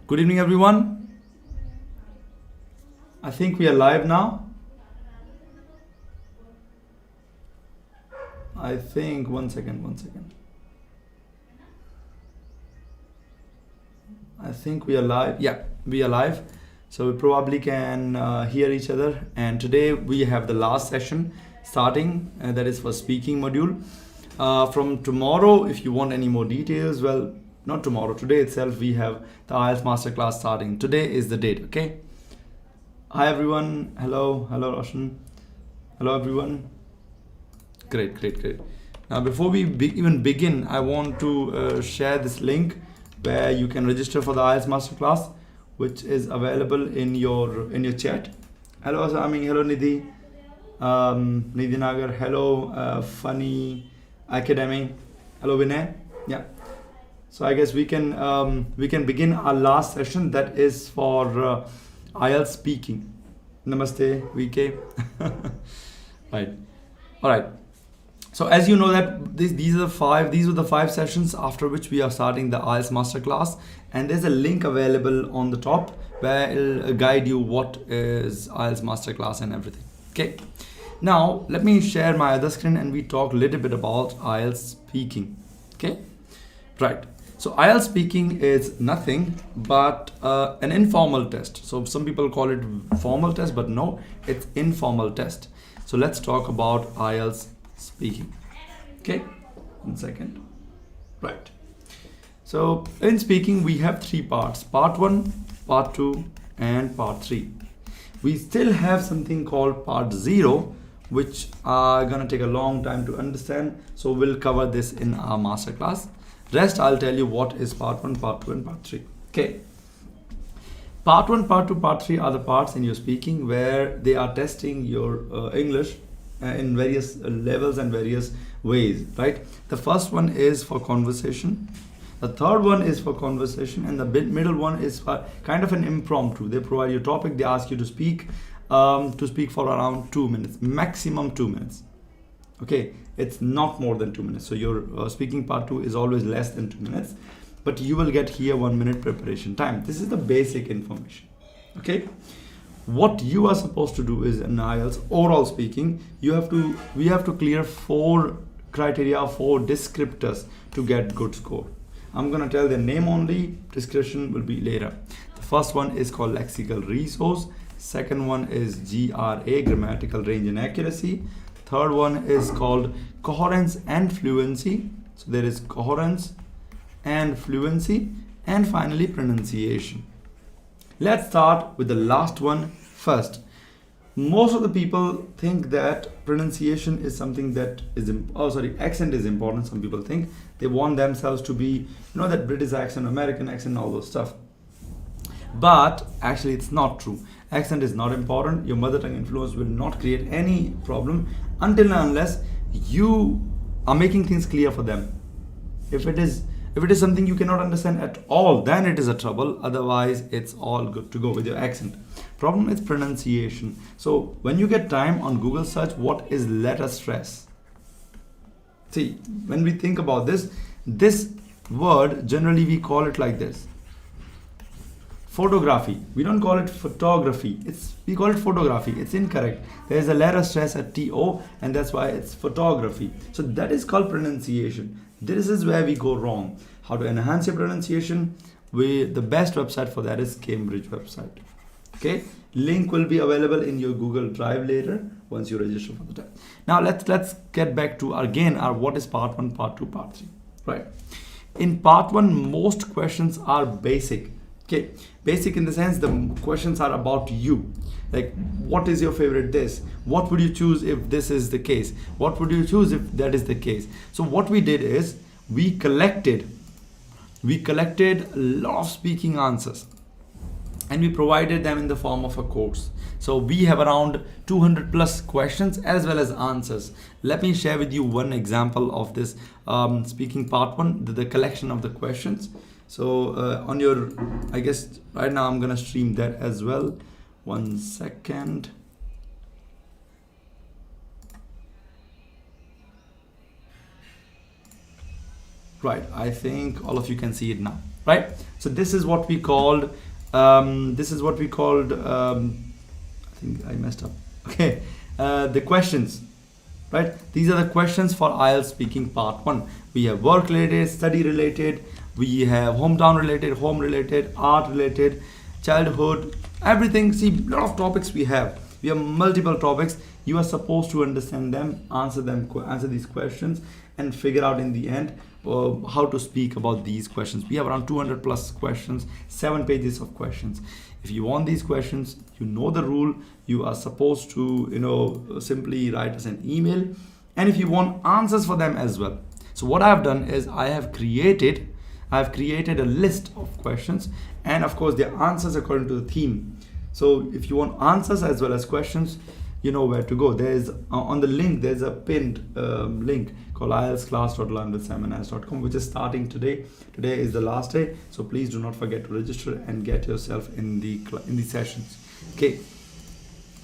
Good evening, everyone. I think we are live now. I think, one second. I think we are live. Yeah, we are live. So we probably can hear each other. And today we have the last session starting, that is for speaking module. From tomorrow, if you want any more details, well, not tomorrow, today itself, we have the IELTS Masterclass starting. Today is the date, okay? Hi everyone. Hello, Roshan. Hello everyone. Great. Now before we even begin, I want to share this link where you can register for the IELTS Masterclass, which is available in your chat. Hello Asami, hello Nidhi, Nidhi Nagar, hello Funny Academy, hello Vinay. Yeah. So I guess we can begin our last session, that is for IELTS speaking. Namaste, VK. Right. All right. So as you know that these are the five sessions after which we are starting the IELTS Masterclass, and there's a link available on the top where it'll guide you what is IELTS Masterclass and everything. Okay. Now let me share my other screen and we talk a little bit about IELTS speaking. Okay. Right. So IELTS speaking is nothing but an informal test. So some people call it formal test, but no, it's informal test. So let's talk about IELTS speaking. Okay, 1 second. Right. So in speaking, we have three parts: part 1, part 2, and part 3. We still have something called part 0, which are gonna take a long time to understand. So we'll cover this in our masterclass. Rest, I'll tell you what is part 1, part 2, and part 3. Okay. Part 1, part 2, part 3 are the parts in your speaking where they are testing your English in various levels and various ways, right? The first one is for conversation. The third one is for conversation, and the middle one is for kind of an impromptu. They provide you a topic, they ask you to speak for around 2 minutes, maximum 2 minutes. Okay, it's not more than 2 minutes. So your speaking part 2 is always less than 2 minutes, but you will get here 1 minute preparation time. This is the basic information. Okay. What you are supposed to do is in IELTS oral speaking, we have to clear 4 criteria, 4 descriptors to get good score. I'm gonna tell the name only, description will be later. The first one is called lexical resource. Second one is GRA, grammatical range and accuracy. Third one is called coherence and fluency. So there is coherence and fluency, and finally pronunciation. Let's start with the last one first. Most of the people think that pronunciation is something that is, accent is important. Some people think they want themselves to be, that British accent, American accent, all those stuff. But actually it's not true. Accent is not important. Your mother tongue influence will not create any problem until and unless you are making things clear for them. If it is something you cannot understand at all, then it is a trouble. Otherwise, it's all good to go with your accent. Problem is pronunciation. So when you get time on Google search, what is letter stress? See, when we think about this word, generally we call it like this. Photography. We don't call it photography. We call it photography. It's incorrect. There is a letter stress at TO, and that's why it's photography. So that is called pronunciation. This is where we go wrong. How to enhance your pronunciation? The best website for that is Cambridge website. Okay, link will be available in your Google Drive later once you register for the test. Now let's get back to our what is part 1, part 2, part 3. Right. In part 1, most questions are basic. Okay, basic in the sense the questions are about you. Like, what is your favorite this? What would you choose if this is the case? What would you choose if that is the case? So what we did is we collected a lot of speaking answers and we provided them in the form of a course. So we have around 200 plus questions as well as answers. Let me share with you one example of this speaking part 1, the collection of the questions. So on your, I guess right now I'm gonna stream that as well. 1 second. Right, I think all of you can see it now. right? So this is what we called I think I messed up. Okay, the questions, right? These are the questions for IELTS speaking part 1. We have work related, study related, we have hometown related, home related, art related, childhood, everything. See, a lot of topics we have. We have multiple topics. You are supposed to understand them, answer these questions, and figure out in the end how to speak about these questions. We have around 200 plus questions, 7 pages of questions. If you want these questions, you know the rule. You are supposed to, simply write us an email. And if you want answers for them as well. So what I've done is I have created a list of questions, and of course their answers according to the theme. So if you want answers as well as questions, you know where to go. There's on the link, there's a pinned link called ieltsclass.learnwithsimonias.com, which is starting today. Today is the last day, so please do not forget to register and get yourself in the sessions. Okay,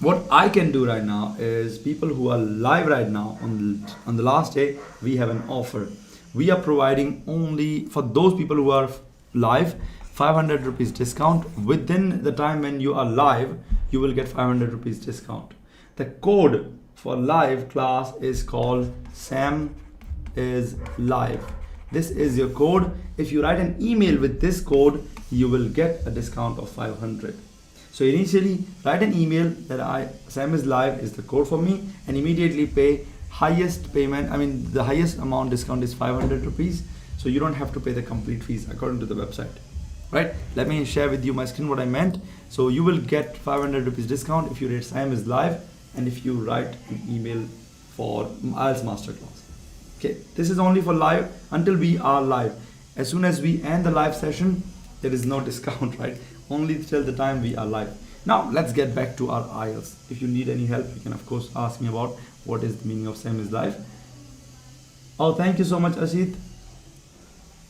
what I can do right now is people who are live right now on the last day, we have an offer. We are providing only for those people who are live 500 rupees discount. Within the time when you are live, you will get 500 rupees discount. The code for live class is called Sam is live. This is your code. If you write an email with this code, you will get a discount of 500. So initially write an email that Sam is live is the code for me, and immediately pay highest payment. The highest amount discount is 500 rupees. So you don't have to pay the complete fees according to the website. Right? Let me share with you my screen what I meant. So you will get 500 rupees discount if you rate Sam is live, and if you write an email for IELTS Masterclass. Okay, this is only for live until we are live. As soon as we end the live session, there is no discount, right? Only till the time we are live. Now let's get back to our IELTS. If you need any help, you can of course ask me about what is the meaning of Sam is live. Oh, thank you so much, Asit.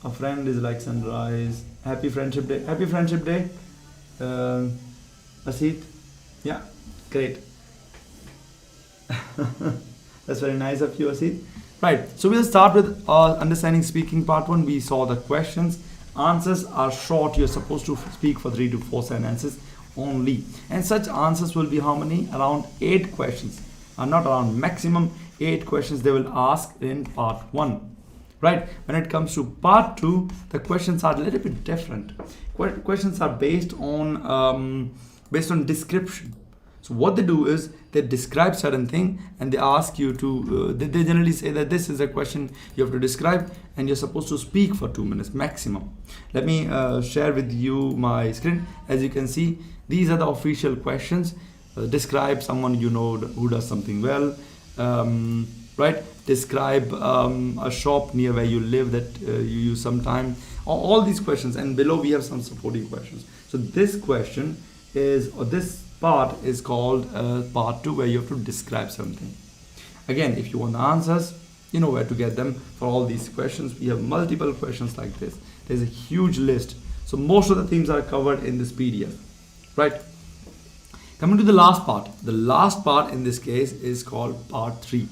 A friend is like sunrise. Happy Friendship Day. Happy Friendship Day, Asit. Yeah, great. That's very nice of you, Asit. Right, so we'll start with understanding speaking part 1. We saw the questions. Answers are short. You're supposed to speak for 3 to 4 sentences only. And such answers will be how many? Around 8 questions. Not around, maximum 8 questions they will ask in part 1. Right, when it comes to part 2, the questions are a little bit different. Questions are based on description. So what they do is they describe certain thing, and they ask you to, they generally say that this is a question you have to describe, and you're supposed to speak for 2 minutes maximum. Let me share with you my screen. As you can see, these are the official questions. Describe someone you know who does something well. Right? Describe a shop near where you live that you use sometime. All these questions, and below we have some supporting questions. So this question is, or this part is called part 2, where you have to describe something. Again, if you want the answers, you know where to get them for all these questions. We have multiple questions like this. There's a huge list. So most of the themes are covered in this PDF. Right? Coming to the last part. The last part in this case is called part 3.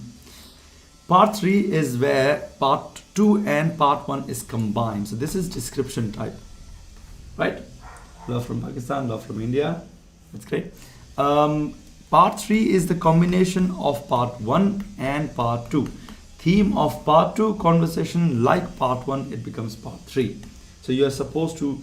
Part 3 is where part 2 and part 1 is combined. So this is description type. Right? Love from Pakistan, love from India. That's great. Part 3 is the combination of part 1 and part 2. Theme of part 2, conversation like part 1, it becomes part 3. So you are supposed to,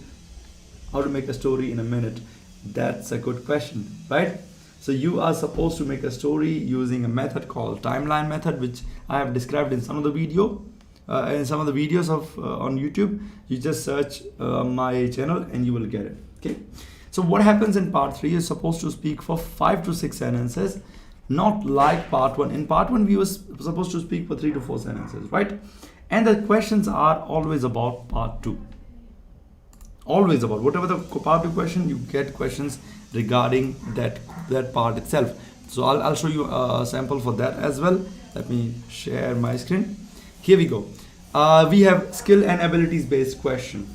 how to make a story in a minute? That's a good question, right? So you are supposed to make a story using a method called timeline method, which I have described in some of the videos of on YouTube. You just search my channel and you will get it. Okay. So what happens in part 3 is supposed to speak for 5 to 6 sentences, not like part 1. In part 1, we were supposed to speak for 3 to 4 sentences, right? And the questions are always about part 2. Always about whatever the part 2 question, you get questions regarding that part itself. So I'll show you a sample for that as well. Let me share my screen. Here we go. We have skill and abilities based question.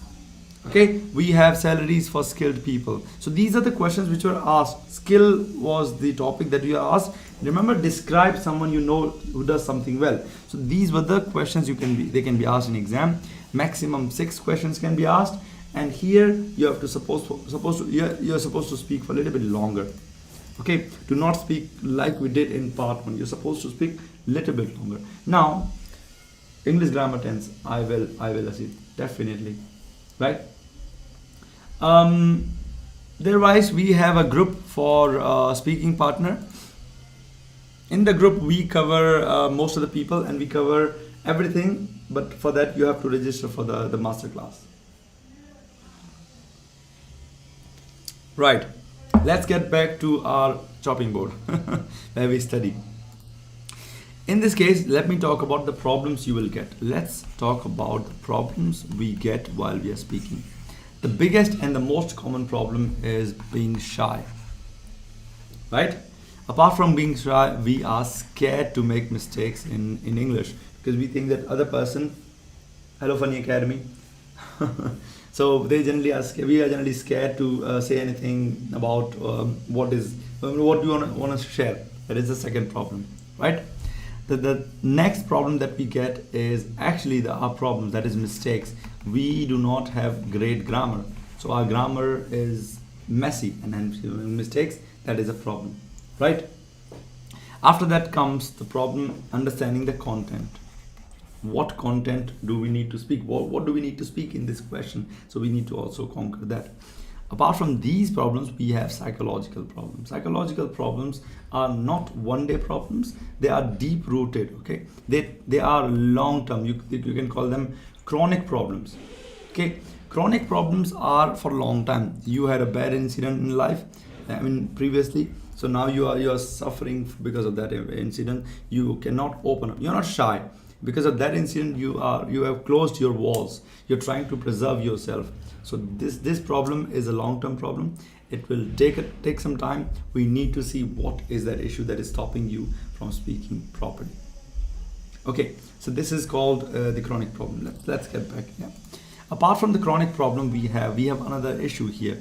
Okay, we have salaries for skilled people. So these are the questions which were asked. Skill was the topic that you asked. Remember, describe someone you know who does something well. So these were the questions they can be asked in exam. Maximum 6 questions can be asked, and here you have to you're supposed to speak for a little bit longer. Okay, do not speak like we did in part 1. You're supposed to speak little bit longer. Now, English grammar tense, I will assist, definitely, right? Otherwise, we have a group for speaking partner. In the group, we cover most of the people and we cover everything, but for that you have to register for the master class. Right, let's get back to our chopping board where we study. In this case, let me talk about the problems you will get. Let's talk about the problems we get while we are speaking. The biggest and the most common problem is being shy, right? Apart from being shy, we are scared to make mistakes in English because we think that other person, hello Funny Academy. So they generally are scared, we are generally scared to say anything about what do you want to share. That is the second problem, right? The next problem that we get is actually our problems, that is mistakes. We do not have great grammar, so our grammar is messy, and then mistakes, that is a problem, right? After that comes the problem understanding the content. What content do we need to speak? What do we need to speak in this question? So we need to also conquer that. Apart from these problems, we have psychological problems. Psychological problems are not one-day problems. They are deep-rooted, okay? They are long-term. You can call them chronic problems, okay? Chronic problems are for a long time. You had a bad incident in life, previously. So now you are suffering because of that incident. You cannot open up. You're not shy. Because of that incident, you have closed your walls. You're trying to preserve yourself. So this problem is a long-term problem. It will take some time. We need to see what is that issue that is stopping you from speaking properly. Okay, so this is called the chronic problem. Let's get back here. Apart from the chronic problem, we have another issue here.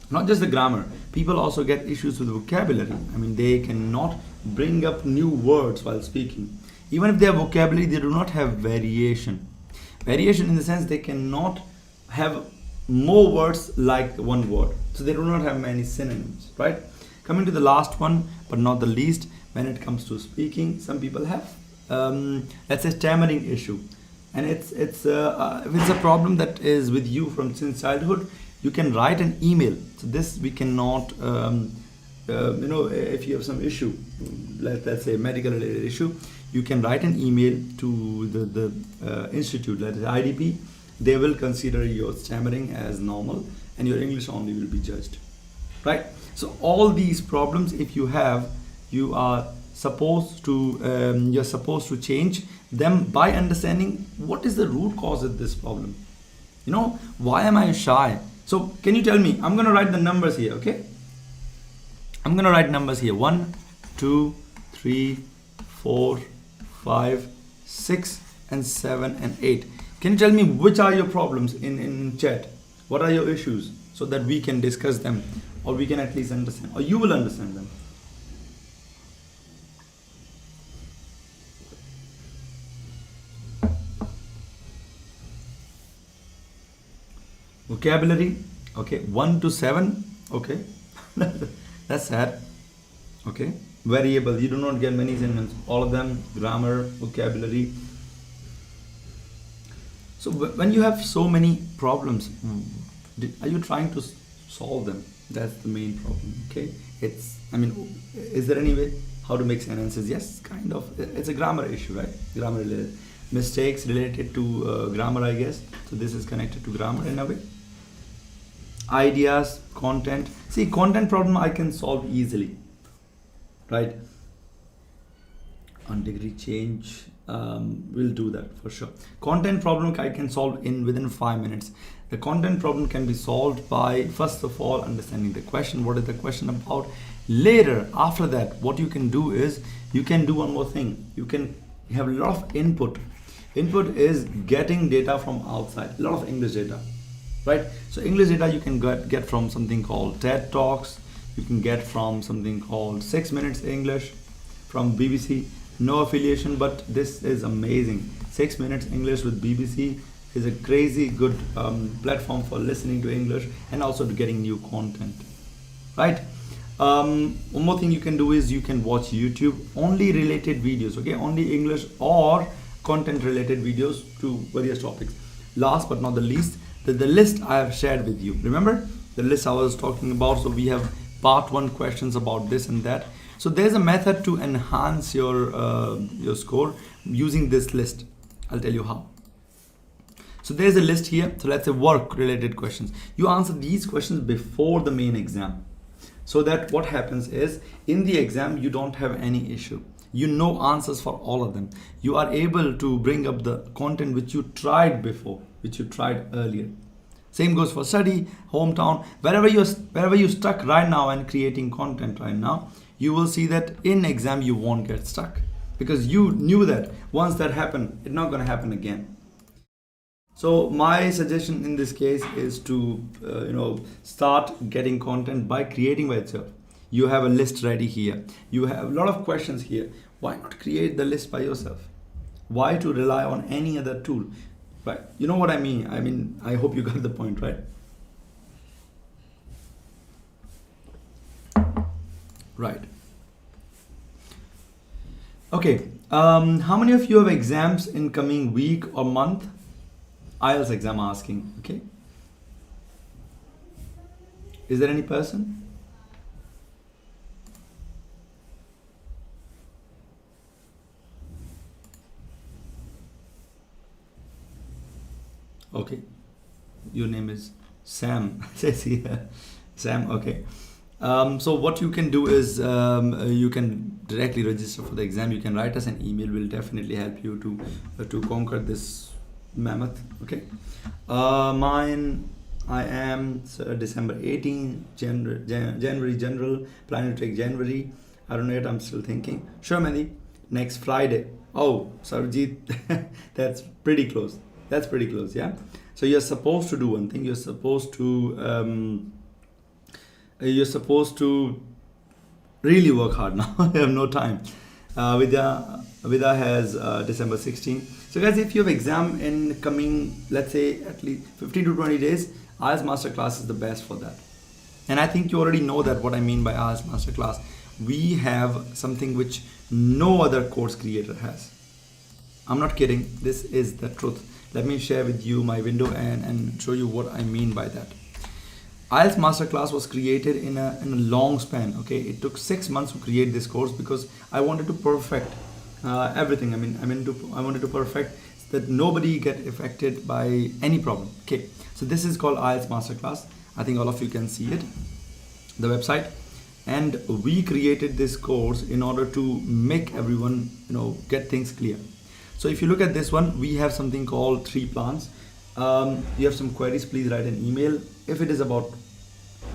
Not just the grammar. People also get issues with vocabulary. They cannot bring up new words while speaking. Even if they have vocabulary, they do not have variation. Variation in the sense they cannot have more words like one word. So they do not have many synonyms, right? Coming to the last one, but not the least, when it comes to speaking, some people have, let's say, stammering issue. And if it's a problem that is with you since childhood, you can write an email. So this we cannot, if you have some issue, let's say medical related issue, you can write an email to the institute, that is IDP. They will consider your stammering as normal and your English only will be judged, right? So all these problems, if you have, you're supposed to change them by understanding what is the root cause of this problem. Why am I shy? So can you tell me? I'm going to write the numbers here, okay? I'm going to write numbers here. 1, 2, 3, 4, 5, 6, and 7, and 8. Can you tell me which are your problems in chat? What are your issues? So that we can discuss them, or we can at least understand, or you will understand them. Vocabulary, okay, 1 to 7, okay. That's sad. Okay, variable, you do not get many synonyms, all of them, grammar, vocabulary. So when you have so many problems, are you trying to solve them? That's the main problem, okay? Is there any way how to make sentences? Yes, kind of. It's a grammar issue, right? Grammar related. Mistakes related to grammar, I guess. So this is connected to grammar in a way. Ideas, content. See, content problem I can solve easily, right? On degree change, we'll do that for sure. Content problem I can solve within 5 minutes. The content problem can be solved by, first of all, understanding the question. What is the question about? Later, after that, what you can do is, you can do one more thing. You can have a lot of input. Input is getting data from outside, a lot of English data, right? So English data you can get from something called TED Talks. You can get from something called 6 Minutes English, from BBC. No affiliation, but this is amazing. 6 Minutes English with BBC is a crazy good platform for listening to English and also to getting new content, right? One more thing you can do is you can watch YouTube only related videos, okay? Only English or content related videos to various topics. Last but not the least, the list I have shared with you. Remember the list I was talking about? So we have part 1 questions about this and that. So there's a method to enhance your score using this list. I'll tell you how. So there's a list here. So let's say work related questions. You answer these questions before the main exam, so that what happens is in the exam you don't have any issue. You know answers for all of them. You are able to bring up the content which you tried before, which you tried earlier. Same goes for study, hometown, wherever you're stuck right now and creating content right now, you will see that in exam you won't get stuck, because you knew that once that happened, it's not going to happen again. So my suggestion in this case is to start getting content by creating by itself. You have a list ready here. You have a lot of questions here. Why not create the list by yourself? Why to rely on any other tool? Right? You know what I mean? I hope you got the point, right? Right. Okay. How many of you have exams in coming week or month? Ielts exam asking. Okay. Is there any person? Okay, your name is Sam. Says here, Sam. Okay. So what you can do is you can directly register for the exam. You can write us an email. We'll definitely help you to conquer this mammoth. Okay. Mine. I am December 18, January general. Planning to take January. I don't know yet. I'm still thinking. Sure, Mehdi. Next Friday. Oh, Sarjeet, that's pretty close. That's pretty close, yeah. So you're supposed to do one thing. You're supposed to really work hard now. I have no time. Vidya has December 16. So guys, if you have exam in coming, let's say at least 15 to 20 days, IELTS Masterclass is the best for that. And I think you already know that what I mean by IELTS Masterclass. We have something which no other course creator has. I'm not kidding. This is the truth. Let me share with you my window and show you what I mean by that. IELTS Masterclass was created in a long span. Okay, it took 6 months to create this course because I wanted to perfect everything. I wanted to perfect that nobody get affected by any problem. Okay, so this is called IELTS Masterclass. I think all of you can see it, the website. And we created this course in order to make everyone get things clear. So if you look at this one, we have something called 3 plans. You have some queries, please write an email if it is about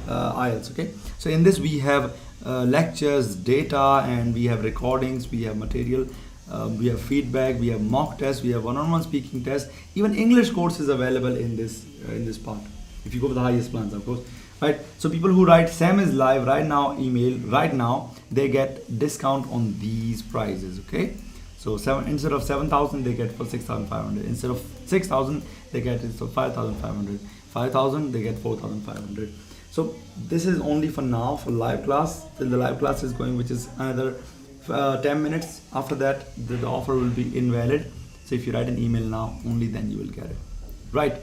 IELTS. Okay, so in this we have lectures, data, and we have recordings, we have material, we have feedback, we have mock tests, we have one-on-one speaking tests. Even English course is available in this part if you go for the highest plans, of course. Right, so people who write Sam is live right now email right now, they get discount on these prices. Okay, so instead of 7,000 they get for 6,500. Instead of 6,000 they get it for 5,500. 5,000 they get 4,500. So this is only for now for live class till the live class is going, which is another 10 minutes. After that the offer will be invalid. So if you write an email now, only then you will get it. Right.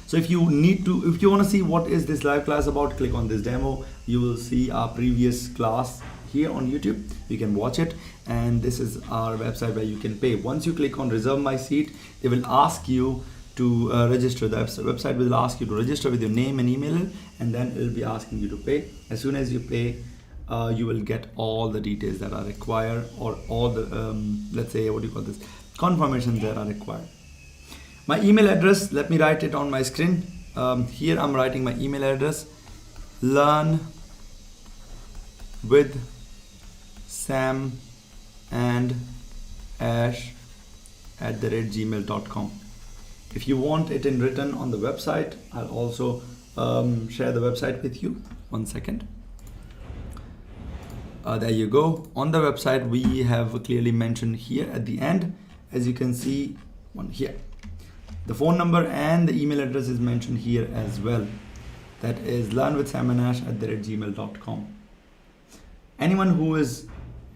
So if you want to see what is this live class about, click on this demo. You will see our previous class here on YouTube. You can watch it, and this is our website where you can pay. Once you click on reserve my seat, they will ask you to register. The website will ask you to register with your name and email, and then it will be asking you to pay. As soon as you pay, you will get all the details that are required, or all the let's say, what do you call this, confirmations that are required. My email address, let me write it on my screen. Here I'm writing my email address: learn with Sam and Ash @gmail.com. If you want it in written on the website, I'll also share the website with you. 1 second. There you go. On the website, we have clearly mentioned here at the end, as you can see, one here. The phone number and the email address is mentioned here as well. That is learnwithsamanash@gmail.com. Anyone who is,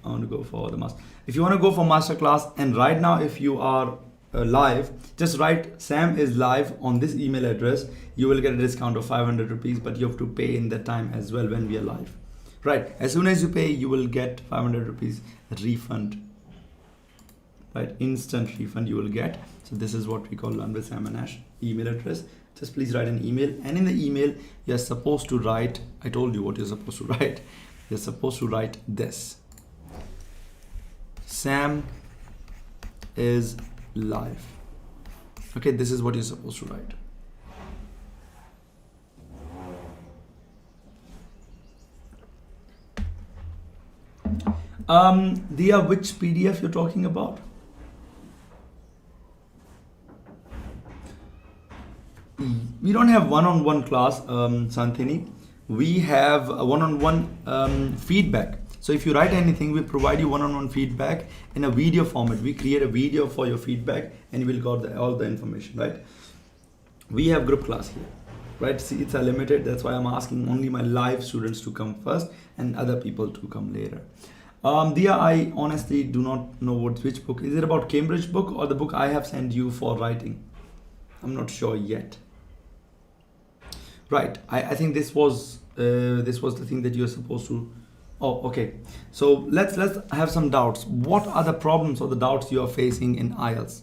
I want to go for the master. If you want to go for masterclass, and right now if you are live, just write Sam is live on this email address. You will get a discount of 500 rupees, but you have to pay in that time as well when we are live. Right, as soon as you pay, you will get 500 rupees refund. Right, instant refund you will get. So this is what we call Learn with Sam and Ash email address. Just please write an email, and in the email you're supposed to write, I told you what you're supposed to write. You're supposed to write this: Sam is live. Okay, this is what you're supposed to write. Dia, which PDF you're talking about? We don't have one-on-one class, Santini. We have a one-on-one feedback. So if you write anything, we provide you one-on-one feedback in a video format. We create a video for your feedback, and you will get all the information, right? We have group class here, right? See, it's a limited. That's why I'm asking only my live students to come first and other people to come later. Dia, I honestly do not know which book. Is it about Cambridge book or the book I have sent you for writing? I'm not sure yet. Right, I think this was the thing that you're supposed to. Oh, okay. So let's have some doubts. What are the problems or the doubts you are facing in IELTS?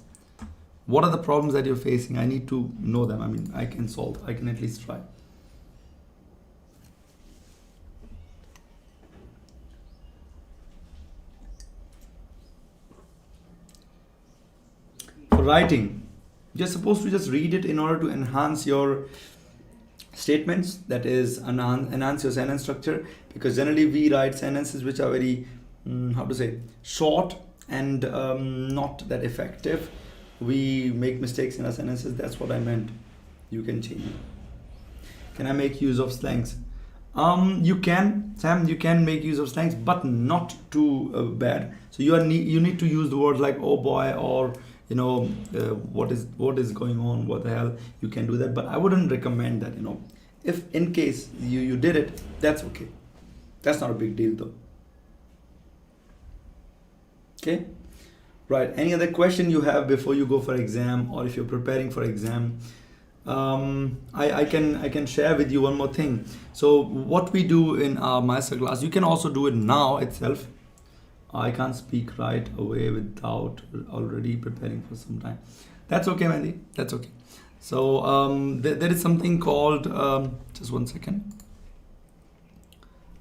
What are the problems that you're facing? I need to know them. I mean, I can solve. I can at least try. For writing, you're supposed to just read it in order to enhance your statements, that is enhance your sentence structure, because generally we write sentences which are very short and not that effective. We make mistakes in our sentences. That's what I meant. You can change it. Can I make use of slangs? You can, Sam, you can make use of slangs, but not too bad. So you need to use the words like oh boy, or what is going on, what the hell. You can do that, but I wouldn't recommend that. If in case you did it, that's okay. That's not a big deal though. Okay, right. Any other question you have before you go for exam, or if you're preparing for exam? I can share with you one more thing. So what we do in our masterclass, you can also do it now itself. I can't speak right away without already preparing for some time. That's okay, Mandy. That's okay. So there is something called, just one second.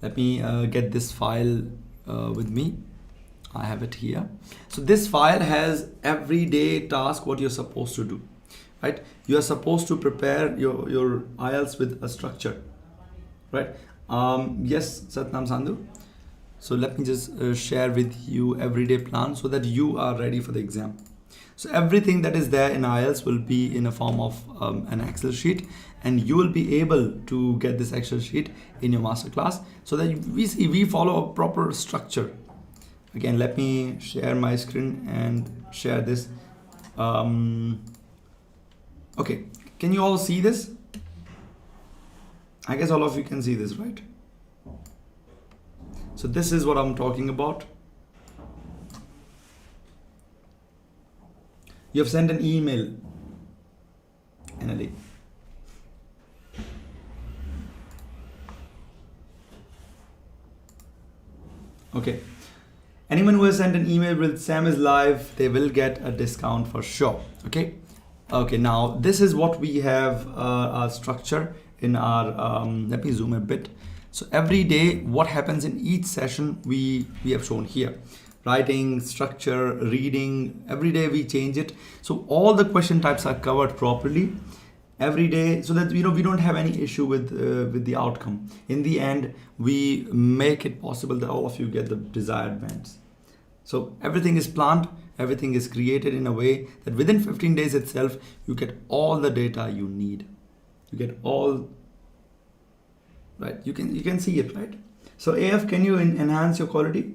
Let me get this file with me. I have it here. So this file has everyday task, what you're supposed to do, right? You are supposed to prepare your IELTS with a structure, right? Yes, Satnam Sandhu. So let me just share with you everyday plan so that you are ready for the exam. So everything that is there in IELTS will be in a form of an Excel sheet, and you will be able to get this Excel sheet in your masterclass so that we follow a proper structure. Again, let me share my screen and share this. Okay, can you all see this? I guess all of you can see this, right? So this is what I'm talking about. You have sent an email, Annalie. Okay. Anyone who has sent an email with Sam is live, they will get a discount for sure. Okay. Okay. Now this is what we have our structure in our. Let me zoom a bit. So every day, what happens in each session, we have shown here. Writing, structure, reading, every day we change it. So all the question types are covered properly every day, so that we don't have any issue with the outcome. In the end, we make it possible that all of you get the desired bands. So everything is planned, everything is created in a way that within 15 days itself, you get all the data you need. You get all, right? You can see it, right? So AF, can you enhance your quality?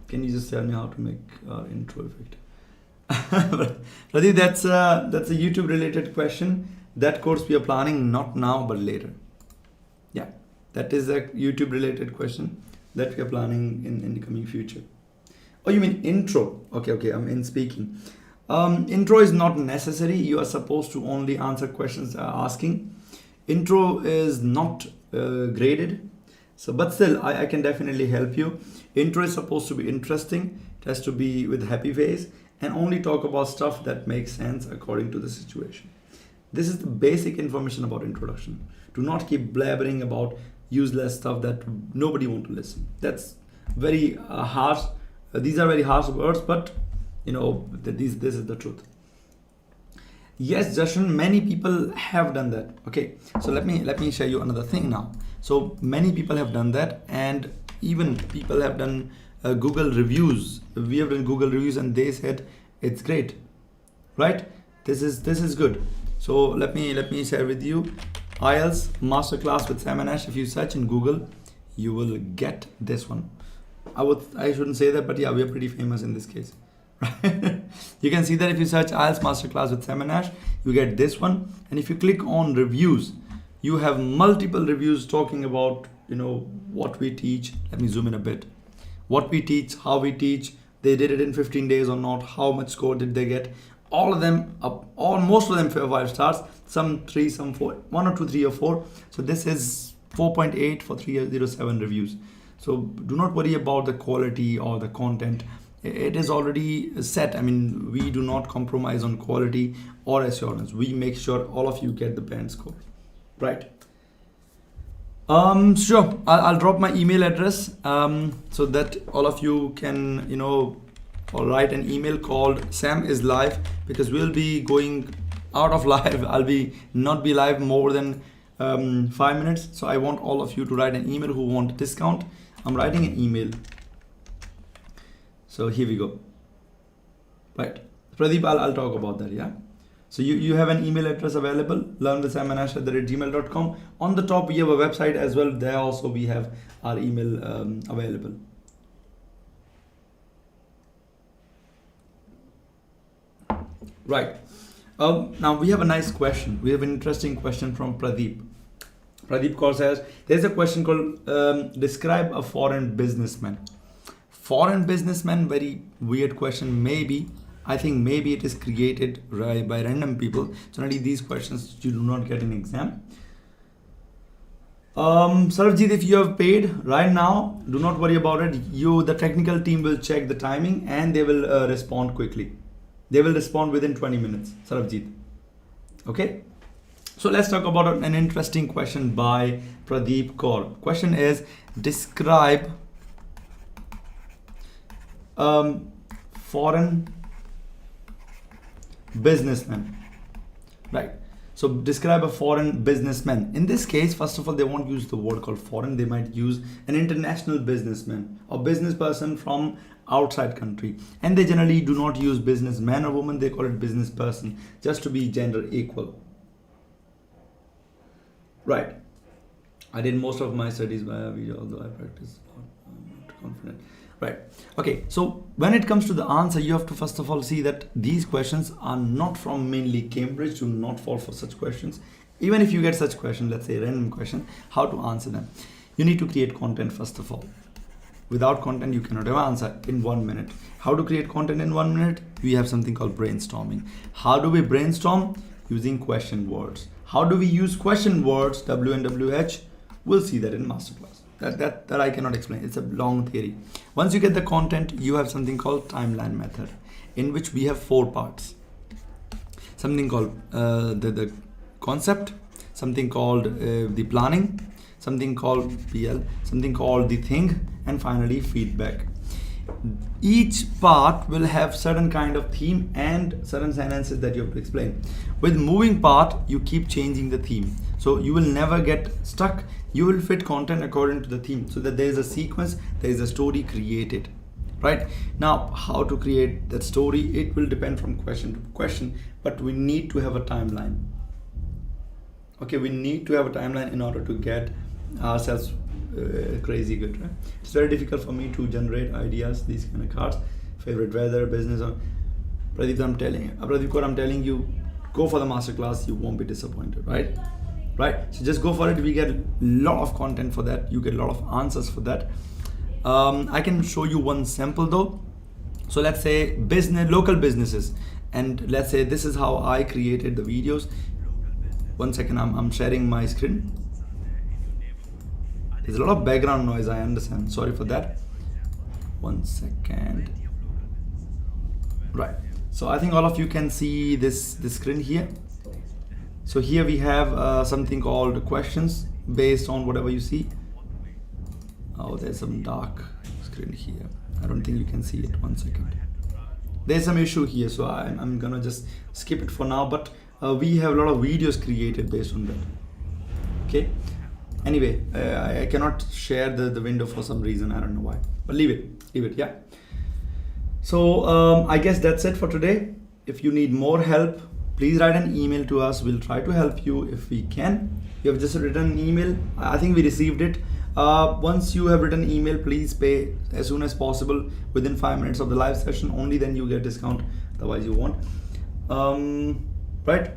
Can you just tell me how to make our intro effective? Pradeep, that's a YouTube related question. That course we are planning not now but later. Yeah, that is a YouTube related question that we are planning in the coming future. Oh, you mean intro? Okay, I'm in speaking. Intro is not necessary. You are supposed to only answer questions asking. Intro is not graded. So, but still, I can definitely help you. Intro is supposed to be interesting. It has to be with happy face and only talk about stuff that makes sense according to the situation. This is the basic information about introduction. Do not keep blabbering about useless stuff that nobody want to listen. That's very harsh. These are very harsh words, but you know this is the truth. Yes, Jashan, many people have done that. Okay, so let me show you another thing now. So many people have done that, and even people have done Google reviews. We have done Google reviews, and they said it's great, right? This is good. So let me share with you Ielts Masterclass with Sam and Ash. If you search in Google, you will get this one. I shouldn't say that, but yeah, we are pretty famous in this case. Right? You can see that if you search Ielts Masterclass with Sam and Ash, you get this one. And if you click on reviews, you have multiple reviews talking about what we teach. Let me zoom in a bit. What we teach, how we teach, they did it in 15 days or not, how much score did they get. All of them, most of them 5 stars, some 3, some 4, 1 or 2, 3 or 4. So this is 4.8 for 307 reviews. So do not worry about the quality or the content. It is already set. I mean, we do not compromise on quality or assurance. We make sure all of you get the band score, right? Sure. I'll drop my email address so that all of you can or write an email called Sam is live, because we'll be going out of live. I'll not be live more than 5 minutes. So I want all of you to write an email who want a discount. I'm writing an email. So here we go. Right. Pradeep, I'll talk about that, yeah? So you have an email address available, learnwithsamanash@gmail.com. On the top, we have a website as well. There also we have our email available. Right. Now we have a nice question. We have an interesting question from Pradeep. Pradeep Kaur says, there's a question called describe a foreign businessman. Foreign businessman, very weird question. Maybe it is created by random people. Generally, these questions you do not get in exam. Sarvjit, if you have paid right now, do not worry about it. The technical team will check the timing and they will respond quickly. They will respond within 20 minutes, Sarvjit. Okay? So let's talk about an interesting question by Pradeep Kaur. Question is, describe foreign businessman. Right. So describe a foreign businessman. In this case, first of all, they won't use the word called foreign. They might use an international businessman or business person from outside country. And they generally do not use businessman or woman. They call it business person, just to be gender equal. Right. I did most of my studies via video, although I practice. I'm not confident. Right. Okay. So when it comes to the answer, you have to first of all see that these questions are not from mainly Cambridge. Do not fall for such questions. Even if you get such question, let's say random question, how to answer them? You need to create content first of all. Without content, you cannot have answer in 1 minute. How to create content in 1 minute? We have something called brainstorming. How do we brainstorm? Using question words. How do we use question words? WNWH. We'll see that in masterclass. That I cannot explain. It's a long theory. Once you get the content, you have something called timeline method, in which we have 4 parts. Something called the concept, something called the planning, something called PL, something called the thing, and finally feedback. Each part will have certain kind of theme and certain sentences that you have to explain. With moving part, you keep changing the theme. So you will never get stuck. You will fit content according to the theme, so that there is a sequence, there is a story created. Right? Now, how to create that story, it will depend from question to question, but we need to have a timeline. Okay, we need to have a timeline in order to get ourselves crazy good, right? It's very difficult for me to generate ideas, these kind of cards, favorite weather, business, Pradeep, I'm telling you, go for the masterclass. You won't be disappointed, right? Right. So just go for it. We get a lot of content for that. You get a lot of answers for that. I can show you one sample though. So let's say local businesses, and let's say this is how I created the videos. One second, I'm sharing my screen. There's a lot of background noise, I understand. Sorry for that. One second. Right. So I think all of you can see this screen here. So here we have something called questions based on whatever you see. Oh, there's some dark screen here. I don't think you can see it. One second. There's some issue here, so I'm gonna just skip it for now. But we have a lot of videos created based on that. Okay. Anyway, I cannot share the window for some reason. I don't know why. But leave it. Yeah. So I guess that's it for today. If you need more help, please write an email to us. We'll try to help you if we can. You have just written an email. I think we received it. Once you have written email, please pay as soon as possible within 5 minutes of the live session. Only then you get discount. Otherwise you won't. Right?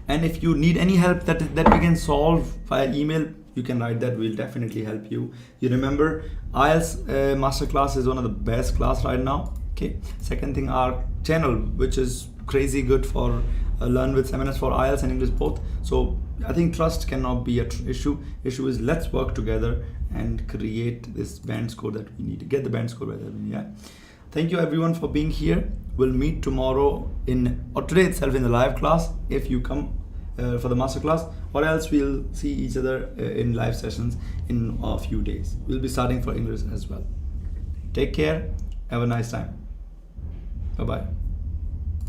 And if you need any help that we can solve via email, you can write that. We'll definitely help you. You remember, IELTS masterclass is one of the best class right now. Okay. Second thing, our channel, which is crazy good for Learn with seminars for IELTS and English both. So I think trust cannot be an issue. Issue is let's work together and create this band score that we need to get the band score that we need. Yeah. Thank you everyone for being here. We'll meet tomorrow or today itself in the live class if you come for the masterclass, or else we'll see each other in live sessions in a few days. We'll be starting for English as well. Take care. Have a nice time. Bye-bye.